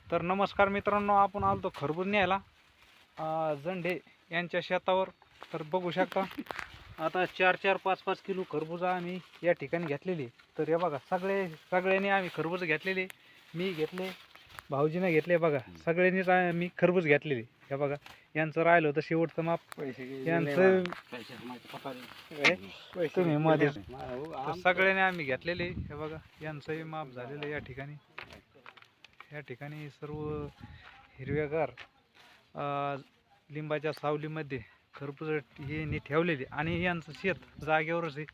तर नमस्कार मित्रांनो, आपण आलतो खरबूज न्यायला झंडे यांच्या शेतावर. तर बघू शकता आता 4-4, 5-5 किलो खरबूज आम्ही या ठिकाणी घेतलेली. तर हे बघा सगळ्यांनी आम्ही खरबूज घेतलेले. मी घेतले, भाऊजीने घेतले. बघा सगळ्यांनीच मी खरबूज घेतलेली. हे बघा यांचं राहिलं होतं शेवटचं माप. यांचं तुम्ही मध्ये सगळ्यांनी आम्ही घेतलेले. हे बघा यांचंही माप झालेलं या ठिकाणी. या ठिकाणी सर्व हिरव्यागार लिंबाच्या सावलीमध्ये खरबूज हे ठेवलेले आणि यांचं शेत जागेवरच आहे,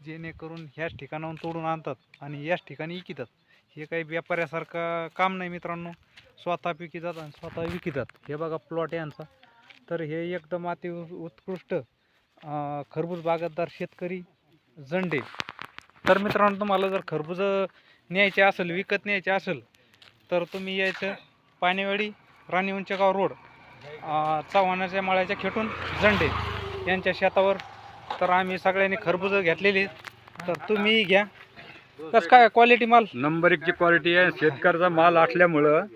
जेणेकरून ह्याच ठिकाणाहून तोडून आणतात आणि याच ठिकाणी विकतात. हे काही व्यापाऱ्यासारखं काम नाही मित्रांनो, स्वतः पिकतात आणि स्वतः विकतात. हे बघा प्लॉट यांचा. तर हे एकदम अति उत्कृष्ट खरबूज बागायतदार शेतकरी झंडे. तर मित्रांनो, तुम्हाला जर खरबूज न्यायचे असेल, विकत न्यायचे असेल, तर तुम्ही यायचं पाणीवाडी राणी उंचगाव रोड, चव्हाणाच्या मळ्याच्या खेटून झंडे यांच्या शेतावर. तर आम्ही सगळ्यांनी खरबूज घेतलेली. तर तुम्ही घ्या. कसं काय क्वालिटी माल? नंबर 1 ची क्वालिटी आहे. शेतकऱ्याचा माल असल्यामुळं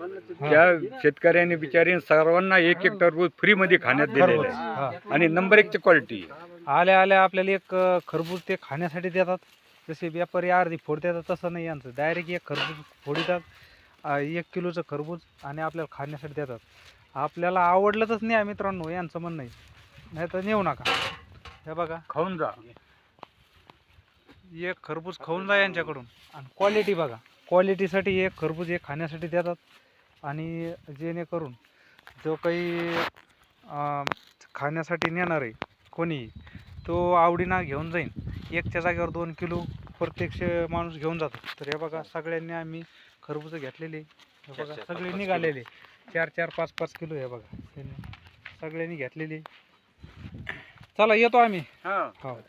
त्या शेतकऱ्यांनी बिचारी सर्वांना एक टरबूज फ्री मध्ये खाण्यात दिलेलं आहे आणि नंबर 1 ची क्वालिटी. आल्या आपल्याला एक खरबूज ते खाण्यासाठी देतात. जसे व्यापारी अर्धी फोड देतात तसं नाही, यांचं डायरेक्ट एक खरबूज फोडीतात, 1 किलोचं खरबूज, आणि आपल्याला खाण्यासाठी देतात. आपल्याला आवडलंच नाही मित्रांनो, यांचं म्हणणं आहे. नाही तर नेऊ नका. हे बघा खाऊन जा, एक खरबूज खाऊन जा यांच्याकडून. आणि क्वालिटी बघा, क्वालिटीसाठी एक खरबूज एक खाण्यासाठी देतात. आणि जेणेकरून जो काही खाण्यासाठी नेणार आहे कोणी, तो आवडीनं घेऊन जाईन. एकच्या जागेवर 2 किलो प्रत्यक्ष माणूस घेऊन जातो. तर हे बघा सगळ्यांनी आम्ही खरबूज घेतलेले. हे बघा सगळे निघालेले 4-4, 5-5 किलो. हे बघा सगळ्यांनी घेतलेली. चला येतो आम्ही. हा. हो.